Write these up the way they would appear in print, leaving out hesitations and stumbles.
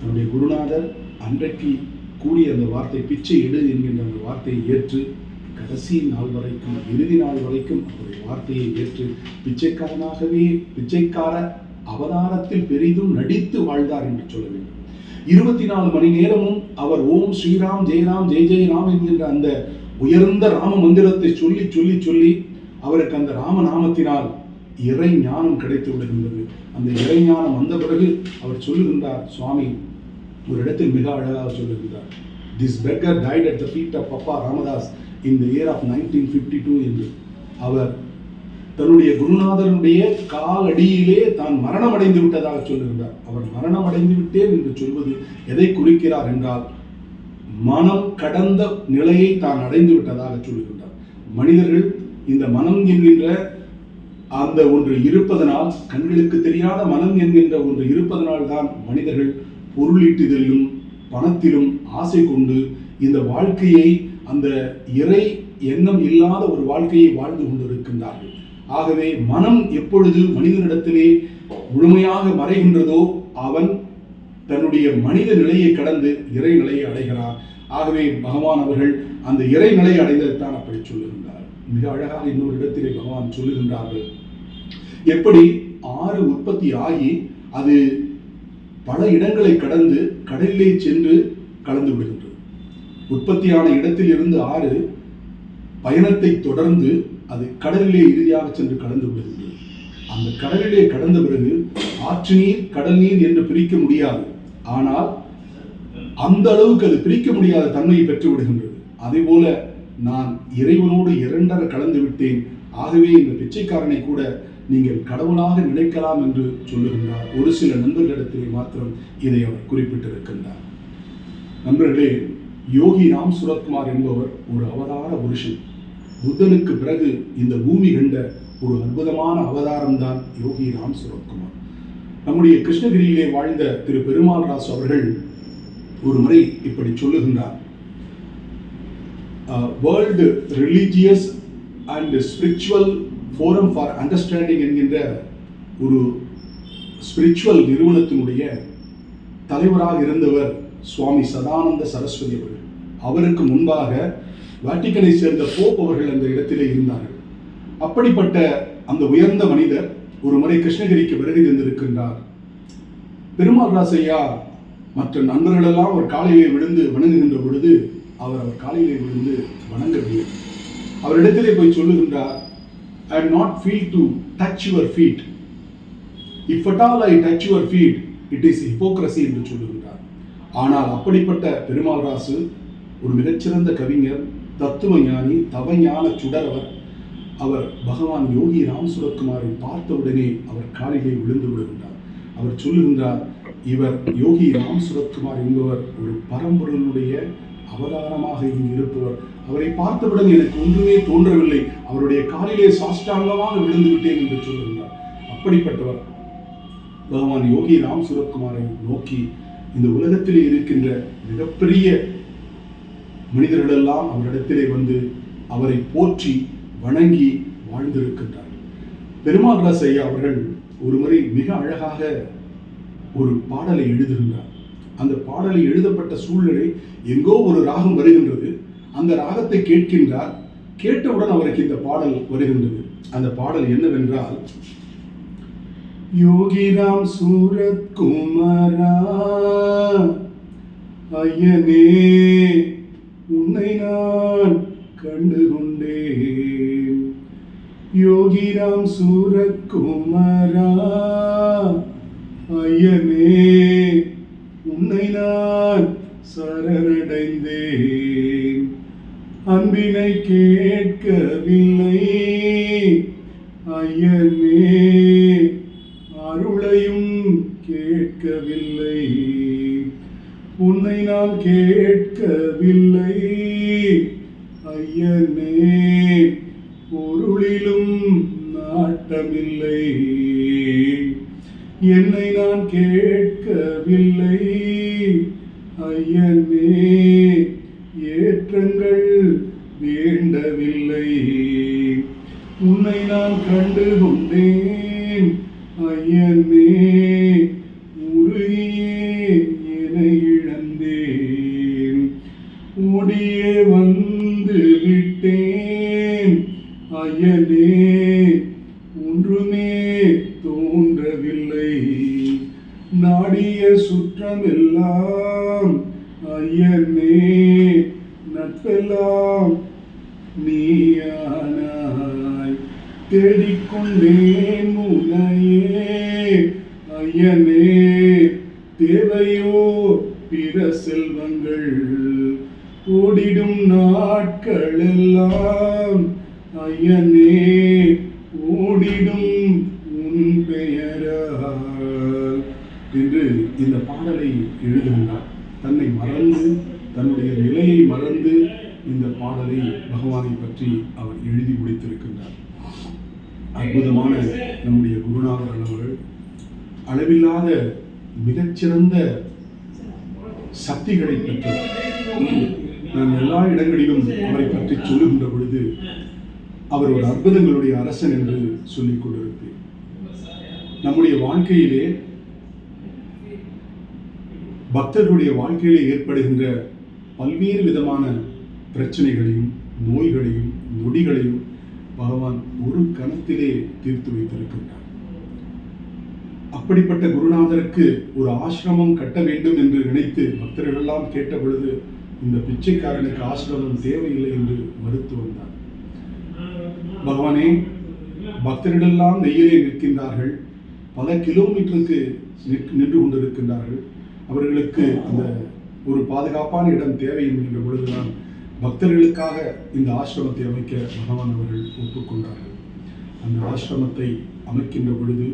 தன்னுடைய குருநாதர் அன்றைக்கு கூடிய அந்த வார்த்தை பிச்சை எடு என்கின்ற அந்த வார்த்தையை ஏற்று கடைசி நாள் வரைக்கும், இறுதி நாள் வரைக்கும் அவருடைய வார்த்தையை ஏற்று பிச்சைக்கார அவதாரத்தில் பெரிதும் நடித்து வாழ்ந்தார் என்று சொல்ல வேண்டும். 24 மணி நேரமும் அவர் ஓம் ஸ்ரீராம் ஜெயராம் ஜெய ஜெயராம் என்கின்ற அந்த உயர்ந்த ராம மந்திரத்தை சொல்லி சொல்லி சொல்லி அவருக்கு அந்த ராமநாமத்தினால் இறை ஞானம் கிடைத்து விடுகின்றது. அந்த இறை ஞானம் வந்த பிறகு அவர் சொல்லுகின்றார், சுவாமி ஒரு இடத்தில் மிக அழகாக சொல்லுகின்றார், this beggar died at the feet of Papa Ramdas in the year of 1952 என்று. அவர் தன்னுடைய குருநாதனுடைய காலடியிலே தான் மரணம் அடைந்து விட்டதாக சொல்லுகின்றார். அவர் மரணம் அடைந்து விட்டேன் என்று சொல்வது எதை குறிக்கிறார் என்றால், மனம் கடந்த நிலையை தான் அடைந்து விட்டதாக சொல்லுகின்றார். மனிதர்கள் இந்த மனம் என்கின்ற அந்த ஒன்று இருப்பதனால், கண்களுக்கு தெரியாத மனம் என்கின்ற ஒன்று இருப்பதனால் தான் மனிதர்கள் பொருளீட்டுதலிலும் பணத்திலும் ஆசை கொண்டு இந்த வாழ்க்கையை, அந்த இறை எண்ணம் இல்லாத ஒரு வாழ்க்கையை வாழ்ந்து கொண்டிருக்கின்றார்கள். ஆகவே மனம் எப்பொழுது மனிதனிடத்திலே முழுமையாக மறைகின்றதோ அவன் தன்னுடைய மனித நிலையை கடந்து இறை நிலையை அடைகிறார். ஆகவே பகவான் அவர்கள் அந்த இறை நிலையை அடைந்ததைத்தான் அப்படி சொல்லுகின்றார். மிக அழகாக இன்னொரு இடத்திலே பகவான் சொல்லுகின்றார்கள், எப்படி ஆறு உற்பத்தி ஆகி அது பல இடங்களை கடந்து கடலிலே சென்று கலந்து விடுகின்றது. உற்பத்தியான இடத்தில் இருந்து ஆறு பயணத்தை தொடர்ந்து அது கடலிலே இறுதியாக சென்று கலந்து விடுகின்றது. அந்த கடலிலே கடந்த பிறகு ஆற்று நீர் கடல் நீர் என்று பிரிக்க முடியாது. ஆனால் அந்த அளவுக்கு அது பிரிக்க முடியாத தன்மையை பெற்று விடுகின்றது. அதே போல நான் இறைவனோடு இரண்டரை கலந்து விட்டேன். ஆகவே இந்த பிச்சைக்காரனை கூட நீங்கள் கடவுளாக நினைக்கலாம் என்று சொல்லுகின்றார். ஒரு சில நண்பர்களிடத்திலே மாத்திரம் இதை அவர் குறிப்பிட்டிருக்கின்றார். நண்பர்களே, யோகி ராம் சுரத்குமார் என்பவர் ஒரு அவதார புருஷன். புத்தனுக்கு பிறகு இந்த பூமி கண்ட ஒரு அற்புதமான அவதாரம் தான் யோகி ராம் சுரத்குமார். நம்முடைய கிருஷ்ணகிரியிலே வாழ்ந்த திரு பெருமாள் ராசு அவர்கள் ஒரு முறை இப்படி சொல்லுகின்றார், world religious and spiritual forum for understanding என்கின்ற ஒரு ஸ்பிரிச்சுவல் நிறுவனத்தினுடைய தலைவராக இருந்தவர் சுவாமி சதானந்த சரஸ்வதி அவர்கள். அவருக்கு முன்பாக வாட்டிக்கனை சேர்ந்த போப் அவர்கள் அந்த இடத்திலே இருந்தார்கள். அப்படிப்பட்ட அந்த உயர்ந்த மனிதர் ஒரு முறை கிருஷ்ணகிரிக்கு வருகை தந்திருக்கின்றார். பெருமாள் ராசையா மற்ற நண்பர்களெல்லாம் அவர் காலையிலே விழுந்து வணங்குகின்ற பொழுது அவர் காலையிலே விழுந்து வணங்கவில்லை. அவரிடத்திலே போய் சொல்லுகின்றார், I am not feel to touch your feet. If at all I touch your feet, it is hypocrisy என்று சொல்லுகின்றார். ஆனால் அப்படிப்பட்ட பெருமாள் ராசு ஒரு மிகச்சிறந்த கவிஞர், தத்துவ ஞானி, தவஞான சுடரவர். அவர் பகவான் யோகி ராம் சுரத்குமாரை பார்த்தவுடனே அவர் காலிலே விழுந்து விடுகின்றார். அவர் சொல்லுகின்றார், இவர் யோகி ராம் சுரத்குமார் என்பவர் ஒரு பரம்பொருளுடைய அவதாரமாக இங்கு இருப்பவர். அவரை பார்த்தவுடன் எனக்கு ஒன்றுமே தோன்றவில்லை, அவருடைய காலிலே சாஷ்டாங்கமாக விழுந்து விட்டேன் என்று சொல்லுகின்றார். அப்படிப்பட்டவர் பகவான் யோகி ராம் சுரத்குமாரை நோக்கி இந்த உலகத்திலே இருக்கின்ற மிகப்பெரிய மனிதர்களெல்லாம் அவரிடத்திலே வந்து அவரை போற்றி வணங்கி வாழ்ந்திருக்கின்றார். பெருமாள் ராஸ் ஐயா அவர்கள் ஒரு முறை மிக அழகாக ஒரு பாடலை எழுதுகின்றார். அந்த பாடலை எழுதப்பட்ட சூழ்நிலை, எங்கோ ஒரு ராகம் வருகின்றது, அந்த ராகத்தை கேட்கின்றார். கேட்டவுடன் அவருக்கு இந்த பாடல் வருகின்றது. அந்த பாடல் என்னவென்றால், யோகிராம் சூரத்குமாரா ஐயனே உன்னை நான் கண்டு கொண்டேன். யோகிராம் சூரத்குமாரா ஐயனே உன்னை நான் சரணடைந்தேன். அன்பினை கேட்கவில்லை ஐயனே, அருளையும் கேட்கவில்லை. உன்னை நான் கேட்கவில்லை ஐயனே, பொருளிலும் நாட்டமில்லை. என்னை நான் கேட்கவில்லை ஐயனே, ஏற்றங்கள் வேண்டவில்லை. உன்னை நான் கண்டு கொண்டேன் ஐயனே, உருகியே என என்னை இழந்தேன், ஓடியே வந்து விட்டேன் ஐயனே, ஒன்றுமே தோன்றவில்லை, நாடிய சுற்றமெல்லாம் ஐயனே, நட்பெல்லாம் நீயானாய், தேடிக்கொண்டேன் உன்னையே ஐயனே, தேவையோ பிற செல்வங்கள், ஓடிடும் நாட்களெல்லாம் ஐயனே, ஓடிடும் உன் பெயரால் என்று இந்த பாடலை எழுதுகின்றார். தன்னை மறந்து, தன்னுடைய நிலையை மறந்து இந்த பாடலை பகவானை பற்றி அவர் எழுதி முடித்திருக்கின்றார். அற்புதமான நம்முடைய குருநாதர் அவர்கள் அளவில்லாத மிகச்சிறந்த சக்திகளை பெற்றவர். நான் எல்லா இடங்களிலும் அவரை பற்றி சொல்லுகின்ற பொழுது அவர் ஒரு அற்புதங்களுடைய அரசன் என்று சொல்லிக் கொண்டிருப்பேன். நம்முடைய வாழ்க்கையிலே, பக்தர்களுடைய வாழ்க்கையிலே ஏற்படுகின்ற பல்வேறு விதமான பிரச்சனைகளையும் நோய்களையும் நொடிகளையும் பகவான் ஒரு கணத்திலே தீர்த்து வைத்திருக்கின்றார். அப்படிப்பட்ட குருநாதருக்கு ஒரு ஆசிரமம் கட்ட வேண்டும் என்று நினைத்து பக்தர்கள் எல்லாம் கேட்ட பொழுது இந்த பிச்சைக்காரனுக்கு ஆசிரமம் தேவையில்லை என்று மறுத்து வந்தார். பகவானே, பக்தர்களெல்லாம் வெயிலே நிற்கின்றார்கள், பல கிலோமீட்டருக்கு நின்று கொண்டிருக்கின்றார்கள், அவர்களுக்கு அந்த ஒரு பாதுகாப்பான இடம் தேவை என்கின்ற பொழுதுதான் பக்தர்களுக்காக இந்த ஆசிரமத்தை அமைக்க பகவான் அவர்கள் ஒப்புக்கொண்டார்கள். அந்த ஆசிரமத்தை அமைக்கின்ற பொழுது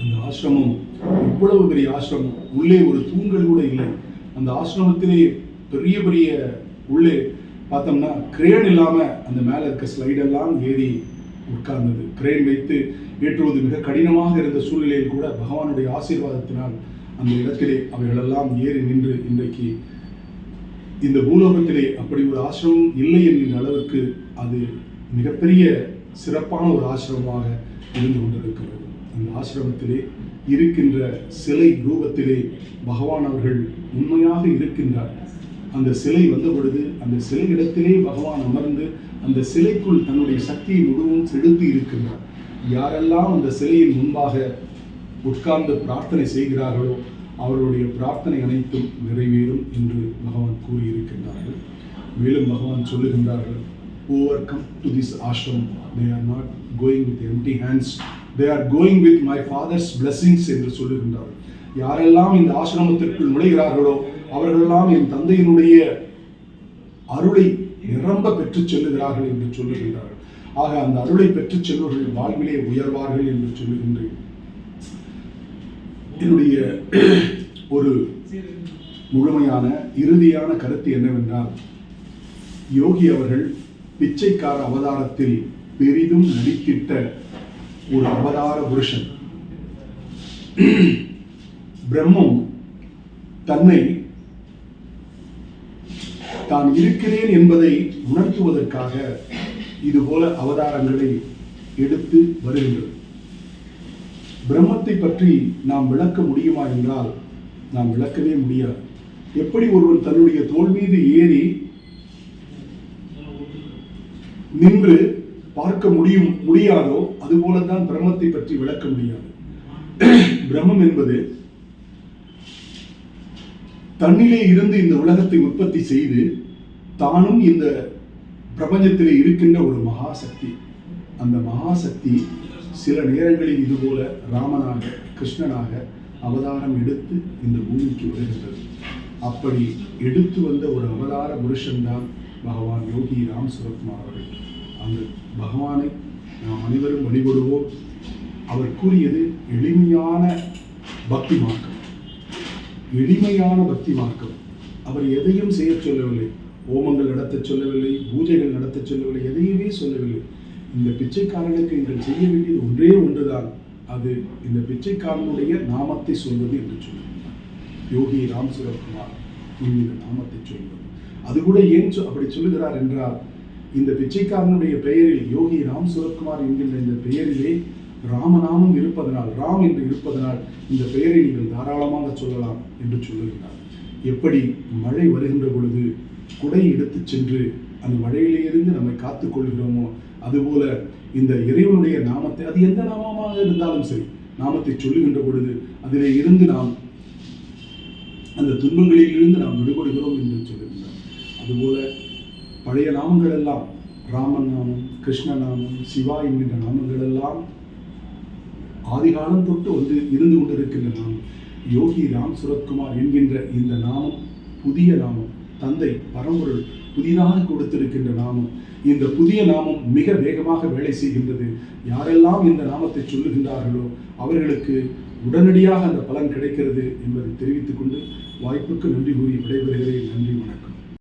அந்த ஆசிரமம் இவ்வளவு பெரிய ஆசிரமம், உள்ளே ஒரு தூண்கள் கூட இல்லை. அந்த ஆசிரமத்திலே பெரிய பெரிய உள்ளே பார்த்தோம்னா கிரேன் இல்லாமல் அந்த மேலே இருக்க ஸ்லைடெல்லாம் ஏறி உட்கார்ந்தது. கிரேன் வைத்து ஏற்றுவது மிக கடினமாக இருந்த சூழ்நிலையில் கூட பகவானுடைய ஆசீர்வாதத்தினால் அந்த இடத்திலே அவைகளெல்லாம் ஏறி நின்று இன்றைக்கு இந்த பூலோகத்திலே அப்படி ஒரு ஆசிரமம் இல்லை என்கின்ற அளவுக்கு அது மிகப்பெரிய சிறப்பான ஒரு ஆசிரமமாக இருந்து கொண்டிருக்கிறது. அந்த ஆசிரமத்திலே இருக்கின்ற சிலை ரூபத்திலே பகவான் அவர்கள் உண்மையாக இருக்கின்றார். அந்த சிலை வந்த பொழுது அந்த சிலை இடத்திலே பகவான் அமர்ந்து அந்த சிலைக்குள் தன்னுடைய சக்தியை முழுவதும் செலுத்தி இருக்கின்றார். யாரெல்லாம் அந்த சிலையின் முன்பாக உட்கார்ந்து பிரார்த்தனை செய்கிறார்களோ அவர்களுடைய பிரார்த்தனை அனைத்தும் நிறைவேறும் என்று பகவான் கூறியிருக்கின்றார்கள். மேலும் பகவான் சொல்லுகின்றார்கள், whoever come to this ashram, they are not going with empty hands, they are going with my father's blessings என்று சொல்லுகின்றார்கள். யாரெல்லாம் இந்த ஆசிரமத்திற்குள் நுழைகிறார்களோ அவர்களெல்லாம் என் தந்தையினுடைய அருளை நிரம்ப பெற்றுச் செல்லுகிறார்கள் என்று சொல்லுகின்றார்கள். ஆக அந்த அருளை பெற்றுச் செல்வர்கள் வாழ்விலே உயர்வார்கள் என்று சொல்லுகின்றேன். என்னுடைய ஒரு முழுமையான இறுதியான கருத்து என்னவென்றால், யோகி அவர்கள் பிச்சைக்கார அவதாரத்தில் பெரிதும் நடித்திட்ட ஒரு அவதார புருஷன். பிரம்மம் தன்னை தான் இருக்கிறேன் என்பதை உணர்த்துவதற்காக இதுபோல அவதாரங்களை எடுத்து வருகின்றது. பிரம்மத்தை பற்றி நாம் விளக்க முடியுமா என்றால் நாம் விளக்கவே முடியாது. எப்படி ஒருவன் தன்னுடைய தோள் மீது ஏறி நின்று பார்க்க முடியாதோ அதுபோலதான் பிரம்மத்தை பற்றி விளக்க முடியாது. பிரம்மம் என்பது தன்னிலே இருந்து இந்த உலகத்தை உற்பத்தி செய்து தானும் இந்த பிரபஞ்சத்திலே இருக்கின்ற ஒரு மகாசக்தி. அந்த மகாசக்தி சில நேரங்களில் இதுபோல ராமனாக கிருஷ்ணனாக அவதாரம் எடுத்து இந்த பூமிக்கு வருகின்றது. அப்படி எடுத்து வந்த ஒரு அவதார புருஷன்தான் பகவான் யோகி ராம் சுரத்குமார் அவர்கள். அந்த பகவானை நாம் அனைவரும் வழிபடுவோம். அவர் கூறியது எளிமையான பக்தி மார்க்கம், எளிமையான பக்தி மார்க்கம். அவர் எதையும் செய்ய சொல்லவில்லை, ஹோமங்கள் நடத்த சொல்லவில்லை, பூஜைகள் நடத்த சொல்லவில்லை, எதையுமே சொல்லவில்லை. இந்த பிச்சைக்காரனுக்கு நீங்கள் செய்ய வேண்டியது ஒன்றே ஒன்றுதான், அது இந்த பிச்சைக்காரனுடைய நாமத்தை சொல்வது என்று சொல்லுகிறார். யோகி ராம் சுரத்குமார் இந்த நாமத்தை சொல்வது. அது கூட ஏன் அப்படி சொல்லுகிறார் என்றால், இந்த பிச்சைக்காரனுடைய பெயரில் யோகி ராம் சுரத்குமார் என்கின்ற இந்த பெயரிலே ராமநாமம் இருப்பதனால், ராம் என்று இருப்பதனால் இந்த பெயரை நீங்கள் தாராளமாக சொல்லலாம் என்று சொல்லுகிறார். எப்படி மழை வருகின்ற பொழுது குடை எடுத்து சென்று அந்த மழையிலிருந்து நம்மை காத்துக் கொள்கிறோமோ, அதுபோல இந்த இறைவனுடைய நாமத்தை, அது எந்த நாமமாக இருந்தாலும் சரி, நாமத்தை சொல்லுகின்ற பொழுது அதிலே இருந்து நாம் அந்த துன்பங்களில் இருந்து நாம் விடுபடுகிறோம் என்று சொல்லுகின்றார். அதுபோல பழைய நாமங்கள் எல்லாம், ராமன் நாமம், கிருஷ்ண நாமம், சிவா என்கின்ற நாமங்கள் எல்லாம் ஆதிகாலம் தொட்டு வந்து இருந்து கொண்டிருக்கின்ற நாமம். யோகி ராம் சுரத்குமார் என்கின்ற இந்த நாமம் புதிய நாமம், தந்தை பரம்பொருள் புதிதாக கொடுத்திருக்கின்ற நாமம். இந்த புதிய நாமம் மிக வேகமாக வேலை செய்கின்றது. யாரெல்லாம் இந்த நாமத்தை சொல்லுகின்றார்களோ அவர்களுக்கு உடனடியாக அந்த பலன் கிடைக்கிறது என்பதை தெரிவித்துக் கொண்டு வாய்ப்புக்கு நன்றி கூறி விடைபெறுகிறேன். நன்றி, வணக்கம்.